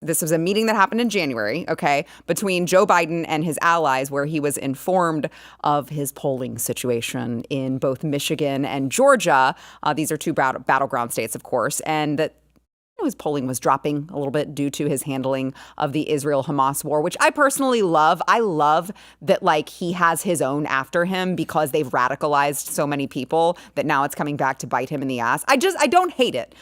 This was a meeting that happened in January, okay, between Joe Biden and his allies, where he was informed of his polling situation in both Michigan and Georgia. These are two battleground states, of course, and that his polling was dropping a little bit due to his handling of the Israel-Hamas war, which I personally love. I love that, like, he has his own after him because they've radicalized so many people that now it's coming back to bite him in the ass. I don't hate it.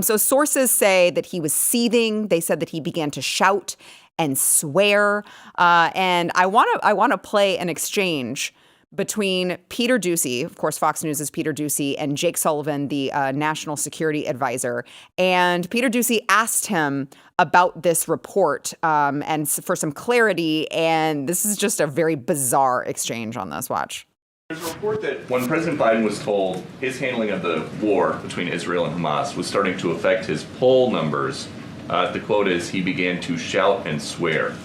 So sources say that he was seething. They said that he began to shout and swear. And I want to play an exchange between Peter Doocy, of course, Fox News' Peter Doocy, and Jake Sullivan, the national security advisor. And Peter Doocy asked him about this report and for some clarity. And this is just a very bizarre exchange on this. Watch. There's a report that when President Biden was told his handling of the war between Israel and Hamas was starting to affect his poll numbers, the quote is, he began to shout and swear.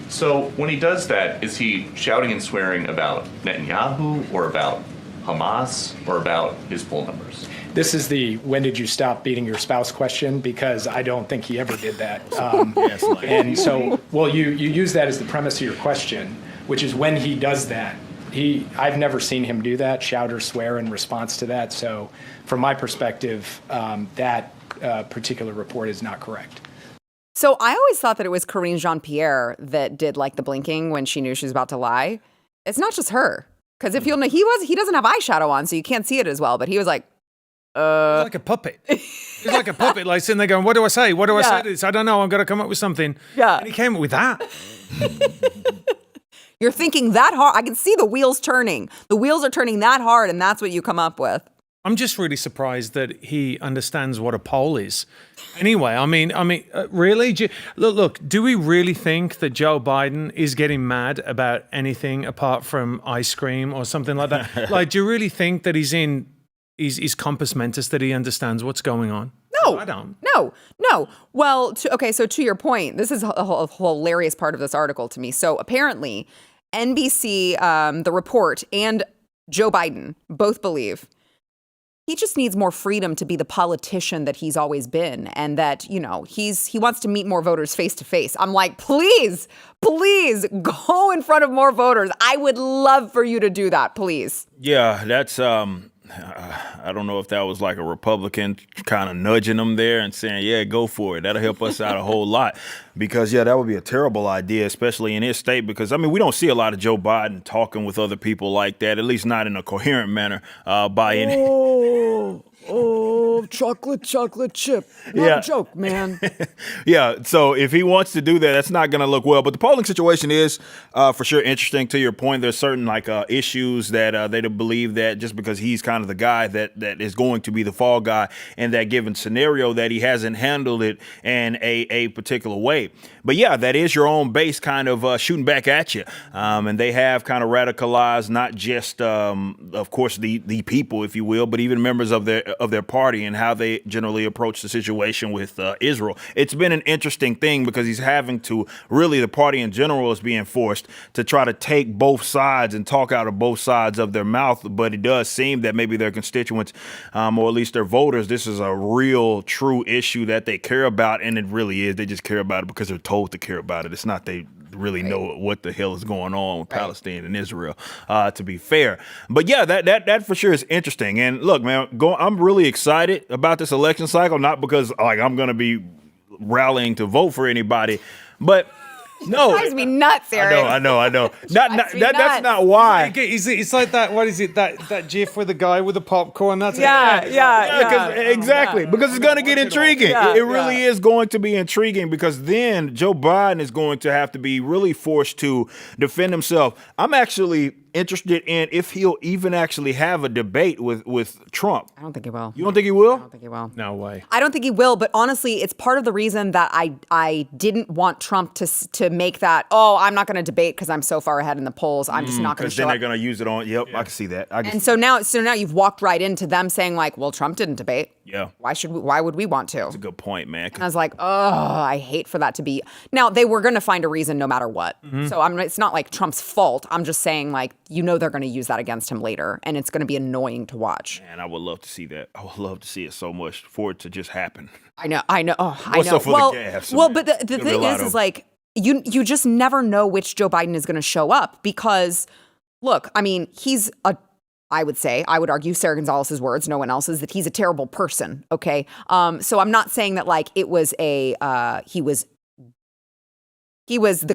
So when he does that, is he shouting and swearing about Netanyahu or about Hamas or about his poll numbers? This is the when did you stop beating your spouse question, because I don't think he ever did that. And so, well, you use that as the premise of your question, which is when he does that. I've never seen him do that, shout or swear in response to that. So from my perspective, that particular report is not correct. So I always thought that it was Karine Jean-Pierre that did like the blinking when she knew she was about to lie. It's not just her. Because if you'll know, he doesn't have eyeshadow on, so you can't see it as well. But he was like, He's like a puppet. He's like a puppet, like sitting there going, what do I say? What do I say to this? I don't know. I've got to come up with something. Yeah. And he came up with that. You're thinking that hard. I can see the wheels turning. The wheels are turning that hard, and that's what you come up with. I'm just really surprised that he understands what a poll is. Anyway, I mean, really? Look, do we really think that Joe Biden is getting mad about anything apart from ice cream or something like that? Like, do you really think that he's compass mentis, that he understands what's going on? No, I don't. No. Well, so to your point, this is a hilarious part of this article to me. So apparently, NBC, the report, and Joe Biden both believe he just needs more freedom to be the politician that he's always been, and that, he wants to meet more voters face to face. I'm like, please go in front of more voters. I would love for you to do that, please. Yeah, that's I don't know if that was like a Republican kind of nudging them there and saying, yeah, go for it. That'll help us out a whole lot, because, yeah, that would be a terrible idea, especially in his state, because, I mean, we don't see a lot of Joe Biden talking with other people like that, at least not in a coherent manner by any. Oh, chocolate chip. Not a joke, man. Yeah, so if he wants to do that, that's not going to look well. But the polling situation is for sure interesting. To your point, there's certain issues that they believe that just because he's kind of the guy that is going to be the fall guy in that given scenario, that he hasn't handled it in a particular way. But yeah, that is your own base kind of shooting back at you. And they have kind of radicalized not just, of course, the people, if you will, but even members of their party and how they generally approach the situation with Israel. It's been an interesting thing because he's having to really, the party in general is being forced to try to take both sides and talk out of both sides of their mouth. But it does seem that maybe their constituents, or at least their voters, this is a real, true issue that they care about. And it really is. They just care about it because they're told to care about it. It's not they really know what the hell is going on with Palestine and Israel, to be fair. But yeah, that for sure is interesting. And look, man, I'm really excited about this election cycle, not because I'm going to be rallying to vote for anybody, but no, it drives me nuts, Eric. I know. That's not why. It's like that. What is it? That GIF with the guy with the popcorn. That's Exactly. Because it's going to get intriguing. It really is going to be intriguing, because then Joe Biden is going to have to be really forced to defend himself. I'm actually interested in if he'll even actually have a debate with Trump. I don't think he will. You don't think he will? I don't think he will. No way. I don't think he will, but honestly, it's part of the reason that I didn't want Trump to make that, I'm not going to debate because I'm so far ahead in the polls. I'm just not going to show up. Because then they're going to use it on, I can see that. So now you've walked right into them saying like, well, Trump didn't debate. Yeah. Why would we want to? That's a good point, man. And I was like, oh, I hate for that to be. Now, they were going to find a reason no matter what. So it's not like Trump's fault. I'm just saying, like, they're going to use that against him later, and it's going to be annoying to watch. Man, I would love to see that. I would love to see it so much for it to just happen. I know. Oh, I know. What's up for the gas? Well, but the thing is like, you just never know which Joe Biden is going to show up because, look, I mean, I would argue Sarah Gonzalez's words, no one else's, that he's a terrible person. Okay. So I'm not saying that like it was the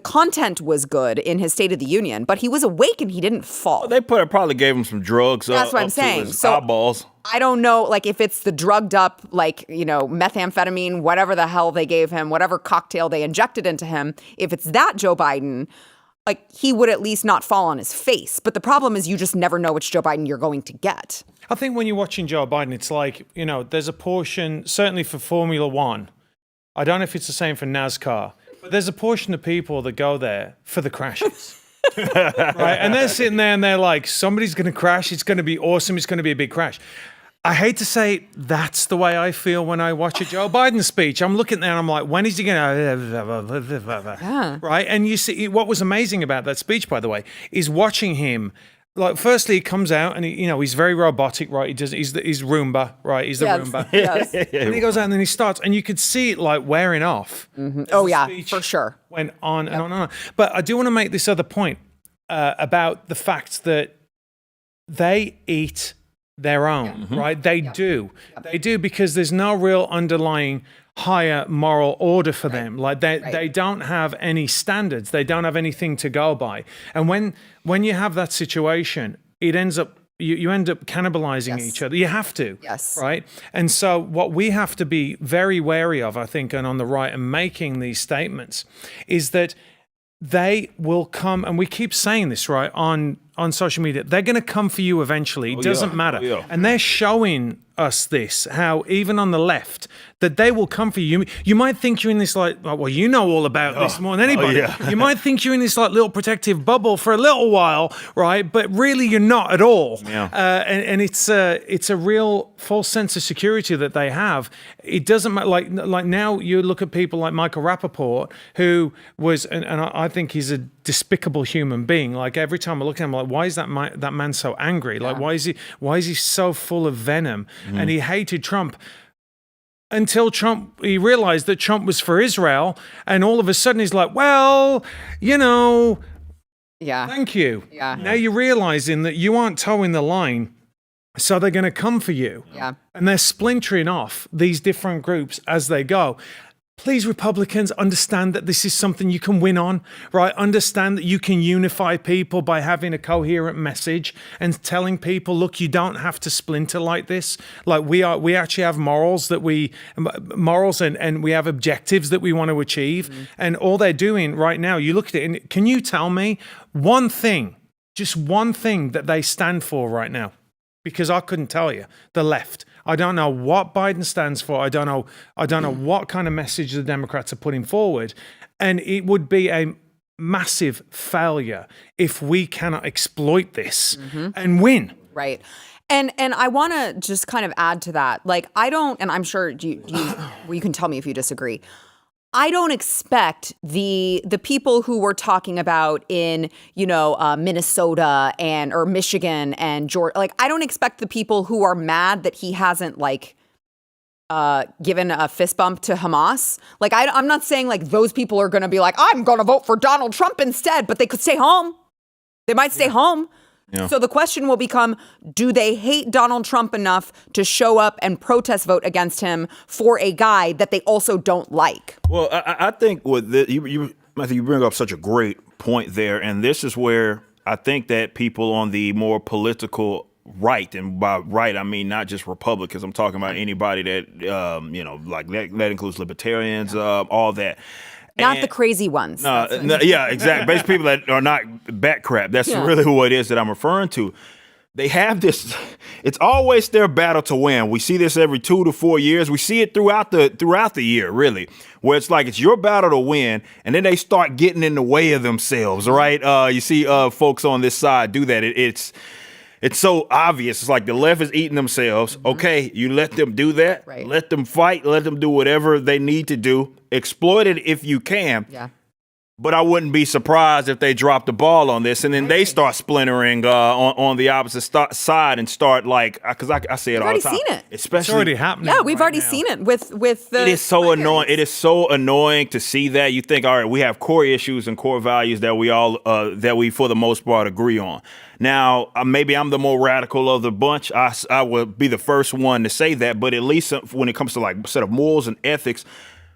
content was good in his State of the Union, but he was awake and he didn't fall. Well, they probably gave him some drugs. That's what I'm saying. So eyeballs. I don't know, like if it's the drugged up, like, methamphetamine, whatever the hell they gave him, whatever cocktail they injected into him, if it's that Joe Biden, like he would at least not fall on his face. But the problem is you just never know which Joe Biden you're going to get. I think when you're watching Joe Biden, it's like, there's a portion, certainly for Formula One. I don't know if it's the same for NASCAR, but there's a portion of people that go there for the crashes. Right? And they're sitting there and they're like, somebody's going to crash. It's going to be awesome. It's going to be a big crash. I hate to say it, that's the way I feel when I watch a Joe Biden speech. I'm looking there and I'm like, when is he going to... Yeah. Right? And you see, what was amazing about that speech, by the way, is watching him. Like, firstly, he comes out and he's very robotic, right? He's Roomba, right? He's the Roomba. Yes. And he goes out and then he starts, and you could see it like wearing off. Mm-hmm. Oh yeah, for sure. Went on and on and on. But I do want to make this other point about the fact that they eat their own, right? They do. They do, because there's no real underlying higher moral order for them. Like they don't have any standards. They don't have anything to go by. And when you have that situation, it ends up you end up cannibalizing each other. You have to. Yes. Right? And so what we have to be very wary of, I think, and on the right and making these statements, is that they will come, and we keep saying this, right, on social media, they're going to come for you eventually. It doesn't matter. And they're showing us this, how even on the left, that they will come for you. You might think you're in this like, well, you know all about this more than anybody. You might think you're in this like little protective bubble for a little while, right? But really you're not at all. And it's a real false sense of security that they have. It doesn't matter, like now you look at people like Michael Rappaport, who was, and I think he's a despicable human being. Like every time I look at him, I'm like, why is that man so angry? Like, why is he so full of venom? And he hated Trump until he realized that Trump was for Israel, and all of a sudden he's like, well, thank you. Now you're realizing that you aren't towing the line, so they're going to come for you. And they're splintering off these different groups as they go. Please, Republicans, understand that this is something you can win on, right? Understand that you can unify people by having a coherent message and telling people, look, you don't have to splinter like this. Like we actually have morals and we have objectives that we want to achieve. And all they're doing right now, you look at it, and can you tell me one thing, just one thing that they stand for right now? Because I couldn't tell you. The left. I don't know what Biden stands for. I don't know what kind of message the Democrats are putting forward. And it would be a massive failure if we cannot exploit this and win. Right. And I want to just kind of add to that. Like, I don't, and I'm sure you can tell me if you disagree. I don't expect the people who we're talking about in, Minnesota or Michigan and Georgia, like, I don't expect the people who are mad that he hasn't given a fist bump to Hamas. Like, I'm not saying like those people are going to be like, I'm going to vote for Donald Trump instead, but they could stay home. They might stay home. Yeah. So the question will become, do they hate Donald Trump enough to show up and protest vote against him for a guy that they also don't like? Well, I think with this, I think you bring up such a great point there. And this is where I think that people on the more political right, and by right, I mean not just Republicans. I'm talking about anybody that, like that includes libertarians, all that. Not the crazy ones. No, yeah, exactly. Basically, people that are not bat crap. That's really who it is that I'm referring to. They have this. It's always their battle to win. We see this every 2 to 4 years. We see it throughout the year, really, where it's like it's your battle to win, and then they start getting in the way of themselves. Right? You see folks on this side do that. It's so obvious. It's like the left is eating themselves. Okay, you let them do that. Right. Let them fight. Let them do whatever they need to do. Exploit it if you can. Yeah. But I wouldn't be surprised if they drop the ball on this and then they start splintering on the opposite side and start like, because I say it all the time. We've already seen it. Especially, It's already happening. Yeah, we've right already now. seen it with the. it is so annoying. It is so annoying to see that. You think, all right, we have core issues and core values that we all that we for the most part agree on. Now, maybe I'm the more radical of the bunch. I would be the first one to say that. But at least when it comes to like a set of morals and ethics,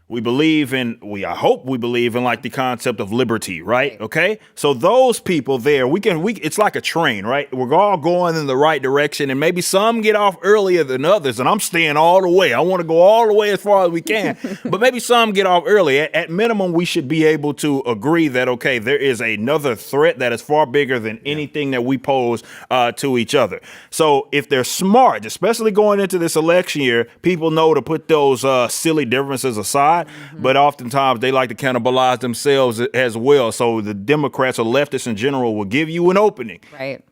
we believe in, I hope we believe in like the concept of liberty, right? Okay. So those people there, it's like a train, right? We're all going in the right direction and maybe some get off earlier than others. And I'm staying all the way. I want to go all the way as far as we can, but maybe some get off early. At minimum, we should be able to agree that, okay, there is another threat that is far bigger than anything that we pose to each other. So if they're smart, especially going into this election year, people know to put those silly differences aside. But oftentimes they like to cannibalize themselves as well. So the Democrats or leftists in general will give you an opening. Right.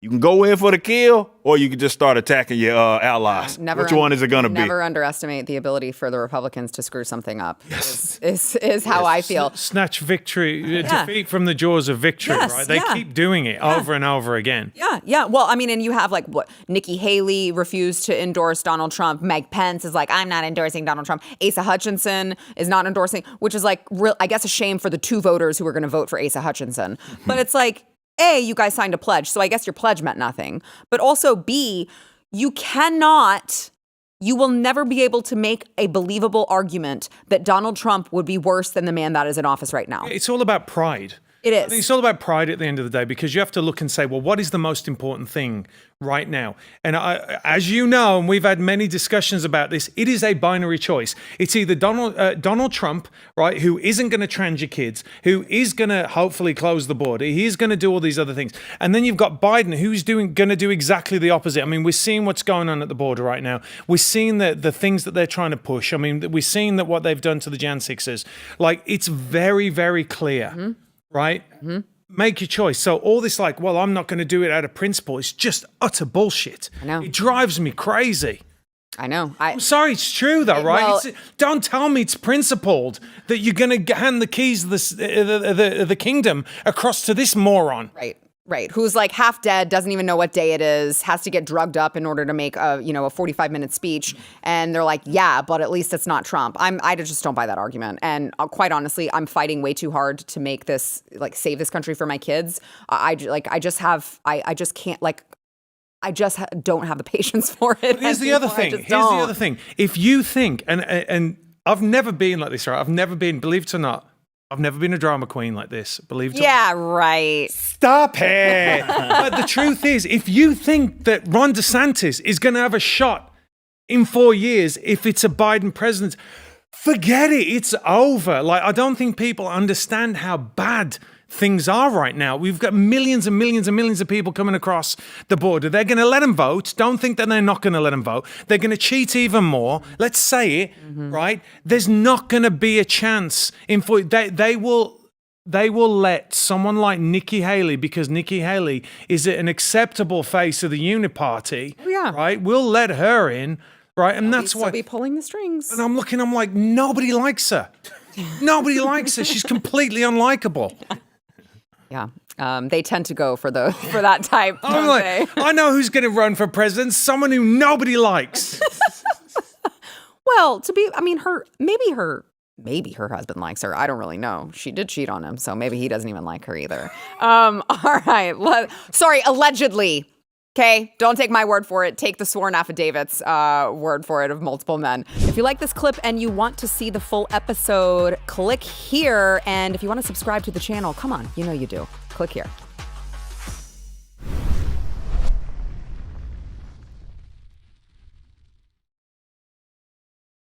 You can go in for the kill, or you can just start attacking your allies. Which one is it going to be? Never underestimate the ability for the Republicans to screw something up. Is how I feel. Snatch victory, defeat from the jaws of victory, Yes, right? They keep doing it over and over again. Yeah. Well, I mean, and you have like what Nikki Haley refused to endorse Donald Trump. Meg Pence is like, I'm not endorsing Donald Trump. Asa Hutchinson is not endorsing, which is like, I guess, a shame for the 2 voters who are going to vote for Asa Hutchinson. But it's like, A, you guys signed a pledge, so I guess your pledge meant nothing. But also, B, you will never be able to make a believable argument that Donald Trump would be worse than the man that is in office right now. It's all about pride. It I is. think it's all about pride at the end of the day, because you have to look and say, well, what is the most important thing right now? And as you know, and we've had many discussions about this, it is a binary choice. It's either Donald Trump, right, who isn't going to trans your kids, who is going to hopefully close the border, he's going to do all these other things. And then you've got Biden, who's going to do exactly the opposite. I mean, we're seeing what's going on at the border right now. We're seeing the things that they're trying to push. I mean, we're seeing that what they've done to the Jan 6ers. Like, it's very, very clear. Mm-hmm. Right? Mm-hmm. Make your choice. So all this like, well, I'm not going to do it out of principle. It's just utter bullshit. I know. It drives me crazy. I know. I'm sorry, it's true though, right? Well, don't tell me it's principled that you're going to hand the keys of the kingdom across to this moron. Right. Who's like half dead, doesn't even know what day it is, has to get drugged up in order to make a 45-minute speech. And they're like, yeah, but at least it's not Trump. I just don't buy that argument. And quite honestly, I'm fighting way too hard to make this, like, save this country for my kids. I just don't have the patience for it. But here's the other thing. If you think, and I've never been like this, right? Believe it or not, I've never been a drama queen like this, believe it or not. Yeah, right. Stop it. But the truth is, if you think that Ron DeSantis is going to have a shot in 4 years if it's a Biden president, forget it. It's over. Like, I don't think people understand how bad things are right now. We've got millions and millions and millions of people coming across the border. They're going to let them vote. Don't think that they're not going to let them vote. They're going to cheat even more. Let's say it, right? There's not going to be a chance. They will let someone like Nikki Haley, because Nikki Haley is an acceptable face of the Uniparty, right? We'll let her in, right? And that's why. Be pulling the strings. And I'm like, nobody likes her. Nobody likes her. She's completely unlikable. Yeah. They tend to go for that type. I'm like, I know who's going to run for president. Someone who nobody likes. Well, maybe her husband likes her. I don't really know. She did cheat on him, so maybe he doesn't even like her either. All right. Sorry, allegedly. Okay, don't take my word for it. Take the sworn affidavit's word for it of multiple men. If you like this clip and you want to see the full episode, click here. And if you want to subscribe to the channel, come on, you know you do. Click here.